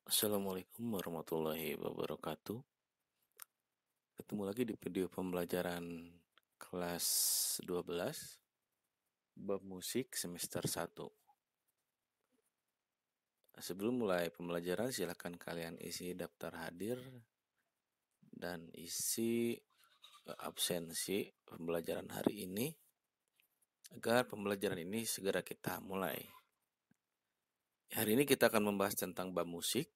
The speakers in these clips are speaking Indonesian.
Assalamualaikum warahmatullahi wabarakatuh. Ketemu lagi di video pembelajaran kelas 12 bab musik semester 1. Sebelum mulai pembelajaran silakan kalian isi daftar hadir dan isi absensi pembelajaran hari ini agar pembelajaran ini segera kita mulai. Hari ini kita akan membahas tentang bab musik,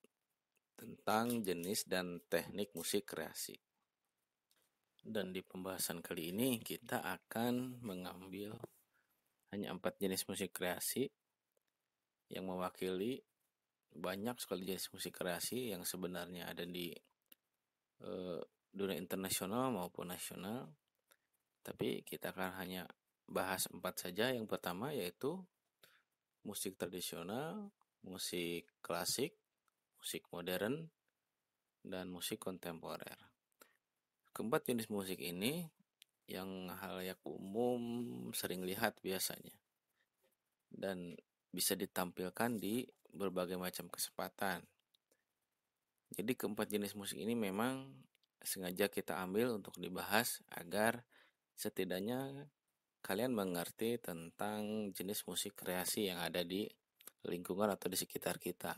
tentang jenis dan teknik musik kreasi. Dan di pembahasan kali ini kita akan mengambil hanya 4 jenis musik kreasi yang mewakili banyak sekali jenis musik kreasi yang sebenarnya ada di dunia internasional maupun nasional. Tapi kita akan hanya bahas 4 saja. Yang pertama yaitu musik tradisional, musik klasik, musik modern, dan musik kontemporer. Keempat jenis musik ini yang halayak umum sering lihat biasanya dan bisa ditampilkan di berbagai macam kesempatan. Jadi keempat jenis musik ini memang sengaja kita ambil untuk dibahas agar setidaknya kalian mengerti tentang jenis musik kreasi yang ada di lingkungan atau di sekitar kita.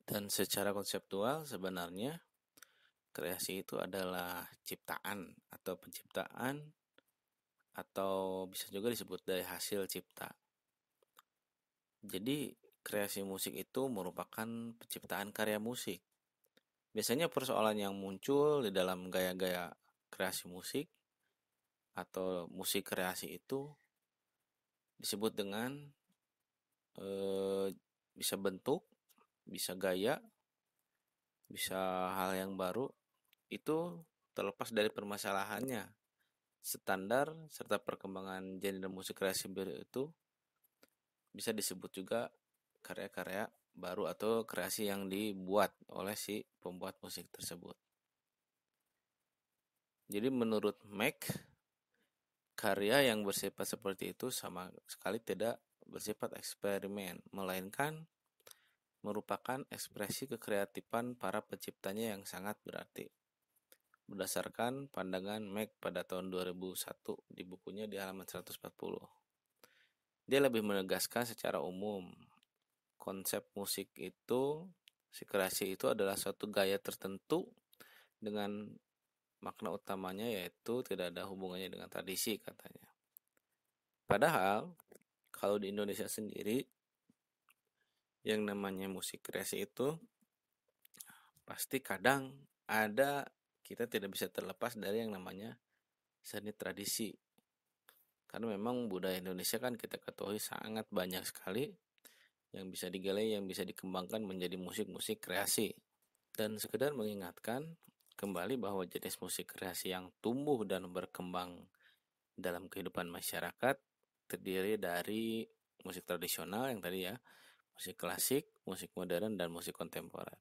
Dan secara konseptual sebenarnya kreasi itu adalah ciptaan atau penciptaan atau bisa juga disebut dari hasil cipta. Jadi kreasi musik itu merupakan penciptaan karya musik. Biasanya persoalan yang muncul di dalam gaya-gaya kreasi musik atau musik kreasi itu disebut dengan bisa bentuk, bisa gaya, bisa hal yang baru. Itu terlepas dari permasalahannya. Standar serta perkembangan genre musik kreasi itu bisa disebut juga karya-karya baru atau kreasi yang dibuat oleh si pembuat musik tersebut. Jadi menurut Mac, karya yang bersifat seperti itu sama sekali tidak bersifat eksperimen, melainkan merupakan ekspresi kekreatifan para penciptanya yang sangat berarti. Berdasarkan pandangan Mac pada tahun 2001 di bukunya di halaman 140. Dia lebih menegaskan secara umum, konsep musik itu, si kreasi itu adalah suatu gaya tertentu dengan makna utamanya yaitu tidak ada hubungannya dengan tradisi katanya. Padahal kalau di Indonesia sendiri yang namanya musik kreasi itu pasti kadang ada, kita tidak bisa terlepas dari yang namanya seni tradisi. Karena memang budaya Indonesia kan kita ketahui sangat banyak sekali yang bisa digali, yang bisa dikembangkan menjadi musik-musik kreasi. Dan sekedar mengingatkan kembali bahwa jenis musik kreasi yang tumbuh dan berkembang dalam kehidupan masyarakat terdiri dari musik tradisional yang tadi ya, musik klasik, musik modern, dan musik kontemporer.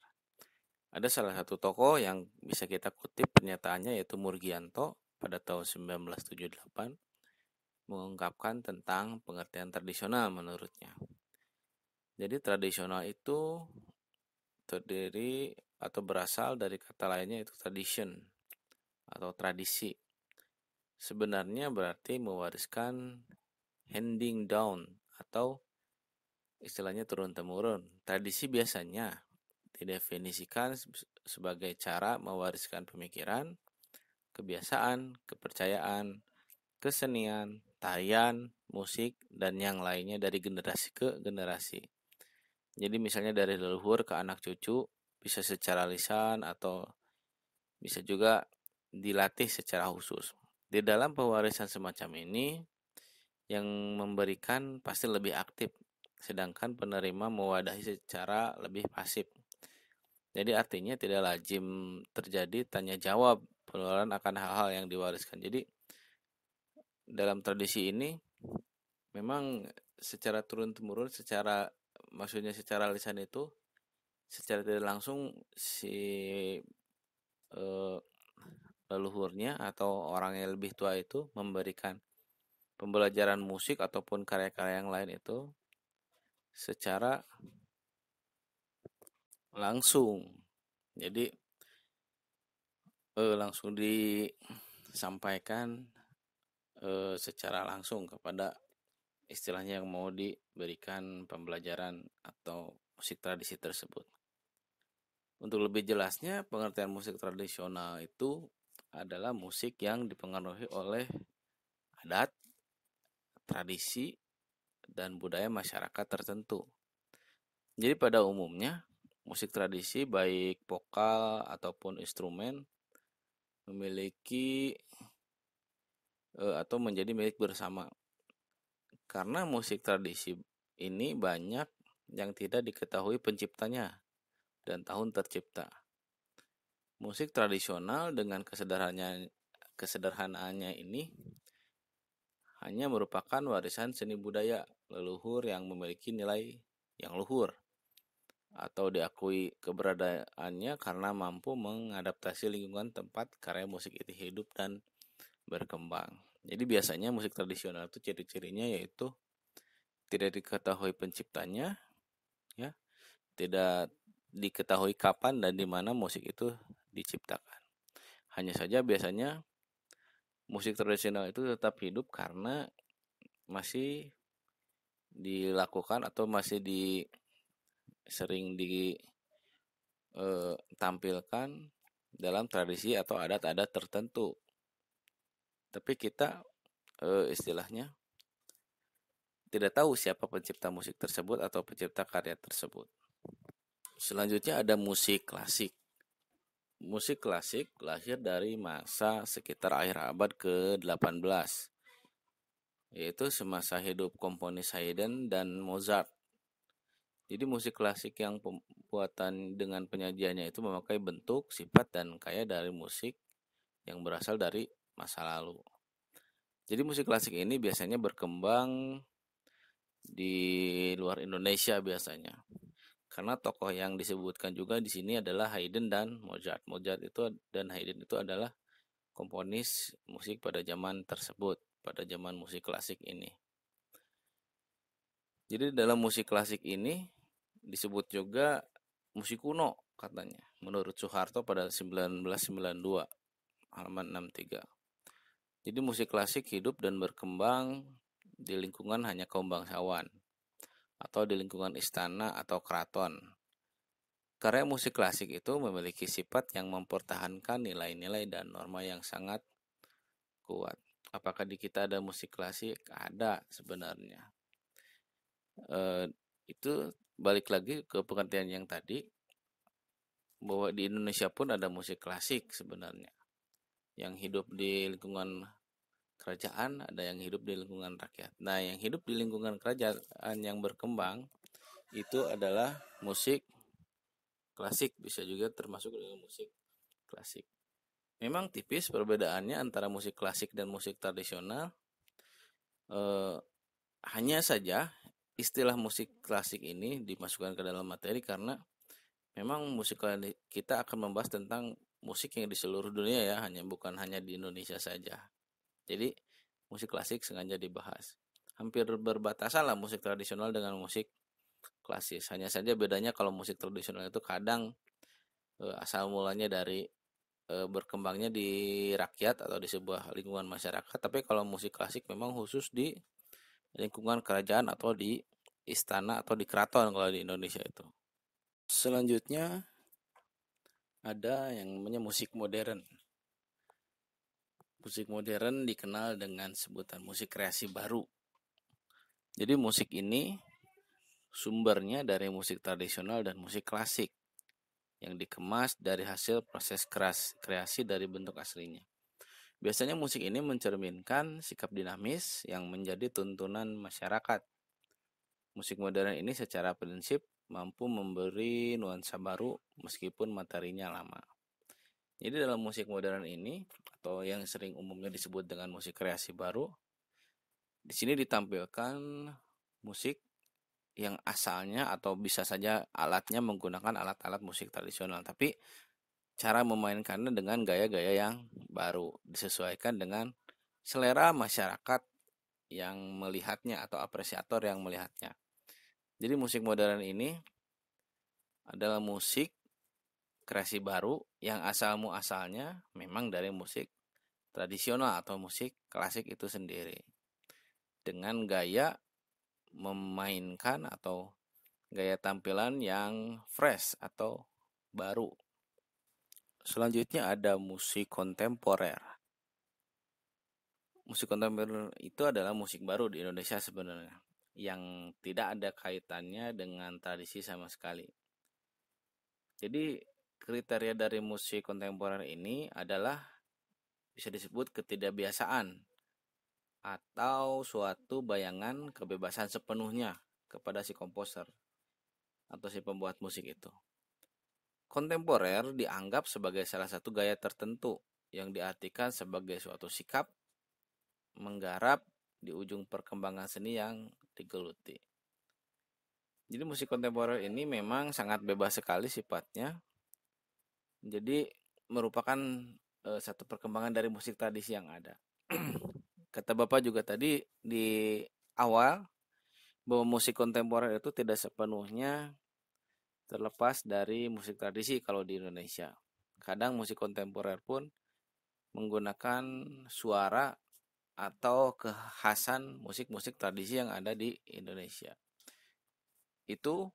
Ada salah satu tokoh yang bisa kita kutip pernyataannya yaitu Murgianto pada tahun 1978 mengungkapkan tentang pengertian tradisional menurutnya. Jadi tradisional itu terdiri atau berasal dari kata lainnya yaitu tradition atau tradisi. Sebenarnya berarti mewariskan handing down atau istilahnya turun-temurun. Tradisi biasanya didefinisikan sebagai cara mewariskan pemikiran, kebiasaan, kepercayaan, kesenian, tarian, musik, dan yang lainnya dari generasi ke generasi. Jadi misalnya dari leluhur ke anak cucu bisa secara lisan atau bisa juga dilatih secara khusus. Di dalam pewarisan semacam ini, yang memberikan pasti lebih aktif, sedangkan penerima mewadahi secara lebih pasif. Jadi artinya tidak lazim terjadi tanya jawab penularan akan hal-hal yang diwariskan. Jadi dalam tradisi ini memang secara turun-temurun, maksudnya secara lisan itu secara tidak langsung si eh, leluhurnya atau orang yang lebih tua itu memberikan pembelajaran musik ataupun karya-karya yang lain itu secara langsung. Jadi langsung disampaikan secara langsung kepada istilahnya yang mau diberikan pembelajaran atau musik tradisi tersebut. Untuk lebih jelasnya, pengertian musik tradisional itu adalah musik yang dipengaruhi oleh adat, tradisi, dan budaya masyarakat tertentu. Jadi pada umumnya, musik tradisi baik vokal ataupun instrumen memiliki atau menjadi milik bersama. Karena musik tradisi ini banyak yang tidak diketahui penciptanya dan tahun tercipta. Musik tradisional dengan kesederhanaannya ini hanya merupakan warisan seni budaya leluhur yang memiliki nilai yang luhur atau diakui keberadaannya karena mampu mengadaptasi lingkungan tempat karya musik itu hidup dan berkembang. Jadi biasanya musik tradisional itu ciri-cirinya yaitu tidak diketahui penciptanya, ya, tidak diketahui kapan dan di mana musik itu diciptakan. Hanya saja biasanya musik tradisional itu tetap hidup karena masih dilakukan atau masih sering ditampilkan dalam tradisi atau adat-adat tertentu. Tapi kita istilahnya tidak tahu siapa pencipta musik tersebut atau pencipta karya tersebut. Selanjutnya ada musik klasik. Musik klasik lahir dari masa sekitar akhir abad ke-18, yaitu semasa hidup komponis Haydn dan Mozart. Jadi musik klasik yang pembuatan dengan penyajiannya itu memakai bentuk, sifat, dan kaya dari musik yang berasal dari masa lalu. Jadi musik klasik ini biasanya berkembang di luar Indonesia biasanya. Karena tokoh yang disebutkan juga di sini adalah Haydn dan Mozart. Mozart itu dan Haydn itu adalah komponis musik pada zaman tersebut, pada zaman musik klasik ini. Jadi dalam musik klasik ini disebut juga musik kuno katanya. Menurut Soeharto pada 1992 halaman 63. Jadi musik klasik hidup dan berkembang di lingkungan hanya kaum bangsawan atau di lingkungan istana atau keraton. Karya musik klasik itu memiliki sifat yang mempertahankan nilai-nilai dan norma yang sangat kuat. Apakah di kita ada musik klasik? Ada sebenarnya. Itu balik lagi ke pengertian yang tadi, bahwa di Indonesia pun ada musik klasik sebenarnya. Yang hidup di lingkungan kerajaan, ada yang hidup di lingkungan rakyat. Nah, yang hidup di lingkungan kerajaan yang berkembang itu adalah musik klasik, bisa juga termasuk dengan musik klasik. Memang tipis perbedaannya antara musik klasik dan musik tradisional. Hanya saja istilah musik klasik ini dimasukkan ke dalam materi karena memang musik kita akan membahas tentang musik yang di seluruh dunia ya, bukan hanya di Indonesia saja. Jadi musik klasik sengaja dibahas. Hampir berbatasan lah musik tradisional dengan musik klasis. Hanya saja bedanya kalau musik tradisional itu kadang asal mulanya dari berkembangnya di rakyat atau di sebuah lingkungan masyarakat. Tapi kalau musik klasik memang khusus di lingkungan kerajaan atau di istana atau di keraton kalau di Indonesia itu. Selanjutnya ada yang namanya musik modern. Musik modern dikenal dengan sebutan musik kreasi baru. Jadi musik ini sumbernya dari musik tradisional dan musik klasik yang dikemas dari hasil proses kreasi dari bentuk aslinya. Biasanya musik ini mencerminkan sikap dinamis yang menjadi tuntunan masyarakat. Musik modern ini secara prinsip mampu memberi nuansa baru meskipun materinya lama. Jadi dalam musik modern ini atau yang sering umumnya disebut dengan musik kreasi baru, di sini ditampilkan musik yang asalnya atau bisa saja alatnya menggunakan alat-alat musik tradisional, tapi cara memainkannya dengan gaya-gaya yang baru disesuaikan dengan selera masyarakat yang melihatnya atau apresiator yang melihatnya. Jadi musik modern ini adalah musik kreasi baru yang asal-muasalnya memang dari musik tradisional atau musik klasik itu sendiri, dengan gaya memainkan atau gaya tampilan yang fresh atau baru. Selanjutnya ada musik kontemporer. Musik kontemporer itu adalah musik baru di Indonesia sebenarnya, yang tidak ada kaitannya dengan tradisi sama sekali. Jadi kriteria dari musik kontemporer ini adalah bisa disebut ketidakbiasaan atau suatu bayangan kebebasan sepenuhnya kepada si komposer atau si pembuat musik itu. Kontemporer dianggap sebagai salah satu gaya tertentu yang diartikan sebagai suatu sikap menggarap di ujung perkembangan seni yang digeluti. Jadi musik kontemporer ini memang sangat bebas sekali sifatnya. Jadi merupakan satu perkembangan dari musik tradisi yang ada. Kata Bapak juga tadi di awal bahwa musik kontemporer itu tidak sepenuhnya terlepas dari musik tradisi kalau di Indonesia. Kadang musik kontemporer pun menggunakan suara atau kekhasan musik-musik tradisi yang ada di Indonesia. Itu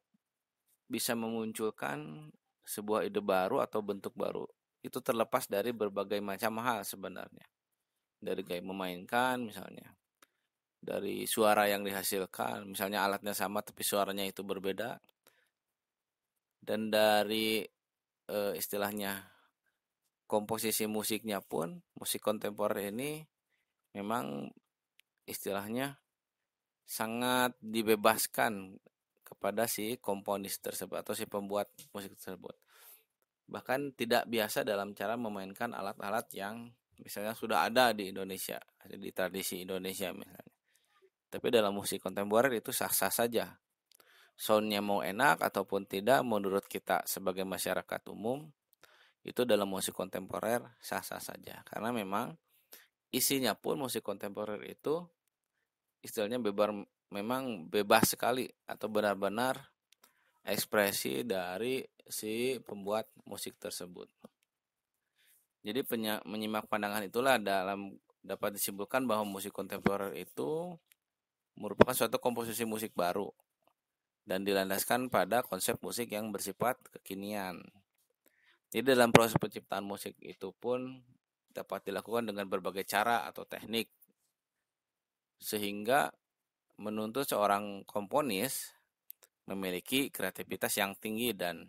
bisa memunculkan sebuah ide baru atau bentuk baru. Itu terlepas dari berbagai macam hal sebenarnya. Dari gaya memainkan misalnya, dari suara yang dihasilkan, misalnya alatnya sama tapi suaranya itu berbeda, dan dari istilahnya komposisi musiknya pun, musik kontemporer ini memang istilahnya sangat dibebaskan kepada si komponis tersebut atau si pembuat musik tersebut. Bahkan tidak biasa dalam cara memainkan alat-alat yang misalnya sudah ada di Indonesia, di tradisi Indonesia misalnya. Tapi dalam musik kontemporer itu sah-sah saja. Soundnya mau enak ataupun tidak menurut kita sebagai masyarakat umum, itu dalam musik kontemporer sah-sah saja. Karena memang isinya pun musik kontemporer itu istilahnya memang bebas sekali atau benar-benar ekspresi dari si pembuat musik tersebut. Jadi menyimak pandangan itulah dapat disimpulkan bahwa musik kontemporer itu merupakan suatu komposisi musik baru dan dilandaskan pada konsep musik yang bersifat kekinian. Jadi dalam proses penciptaan musik itu pun dapat dilakukan dengan berbagai cara atau teknik, sehingga menuntut seorang komponis memiliki kreativitas yang tinggi dan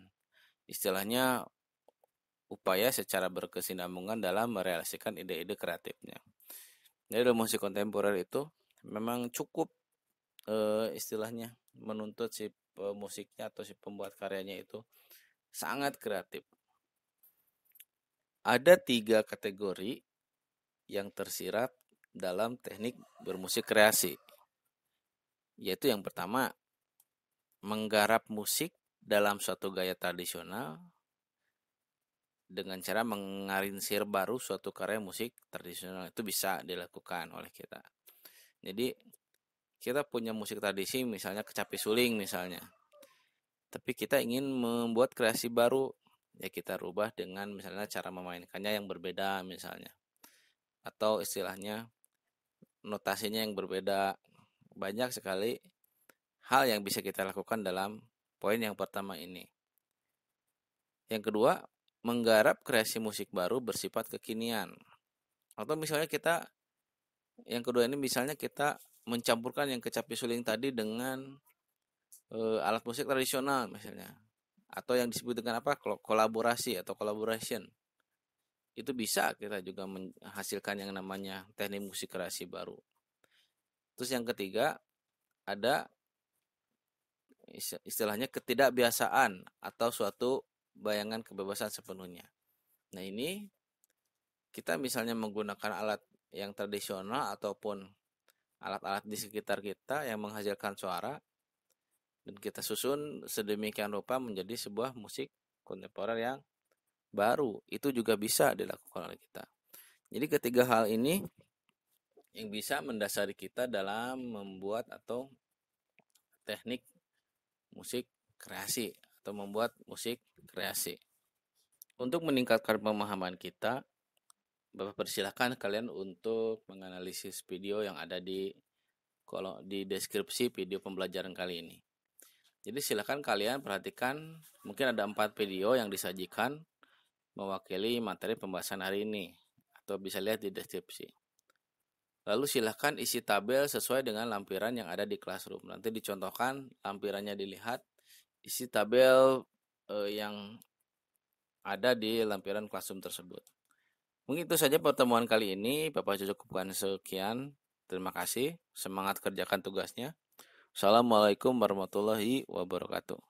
istilahnya upaya secara berkesinambungan dalam merealisasikan ide-ide kreatifnya. Jadi dalam musik kontemporer itu memang cukup istilahnya menuntut si pemusiknya atau si pembuat karyanya itu sangat kreatif. Ada 3 kategori yang tersirat dalam teknik bermusik kreasi, yaitu yang pertama, menggarap musik dalam suatu gaya tradisional dengan cara mengarinsir baru suatu karya musik tradisional. Itu bisa dilakukan oleh kita. Jadi kita punya musik tradisi misalnya kecapi suling misalnya, tapi kita ingin membuat kreasi baru, ya kita rubah dengan misalnya cara memainkannya yang berbeda misalnya, atau istilahnya notasinya yang berbeda. Banyak sekali hal yang bisa kita lakukan dalam poin yang pertama ini. Yang kedua, menggarap kreasi musik baru bersifat kekinian. Atau misalnya yang kedua ini misalnya kita mencampurkan yang kecapi suling tadi dengan alat musik tradisional misalnya. Atau yang disebut dengan apa? Kolaborasi atau collaboration. Itu bisa kita juga menghasilkan yang namanya teknik musik kreasi baru. Terus yang ketiga, ada istilahnya ketidakbiasaan atau suatu bayangan kebebasan sepenuhnya. Nah ini kita misalnya menggunakan alat yang tradisional ataupun alat-alat di sekitar kita yang menghasilkan suara dan kita susun sedemikian rupa menjadi sebuah musik kontemporer yang baru, itu juga bisa dilakukan oleh kita. Jadi ketiga hal ini yang bisa mendasari kita dalam membuat atau teknik musik kreasi atau membuat musik kreasi. Untuk meningkatkan pemahaman kita, Bapak persilahkan kalian untuk menganalisis video yang ada di deskripsi video pembelajaran kali ini. Jadi silakan kalian perhatikan, mungkin ada 4 video yang disajikan mewakili materi pembahasan hari ini, atau bisa lihat di deskripsi. Lalu silakan isi tabel sesuai dengan lampiran yang ada di Classroom. Nanti dicontohkan, lampirannya dilihat, isi tabel yang ada di lampiran Classroom tersebut. Mungkin itu saja pertemuan kali ini. Bapak cukupkan sekian. Terima kasih. Semangat kerjakan tugasnya. Assalamualaikum warahmatullahi wabarakatuh.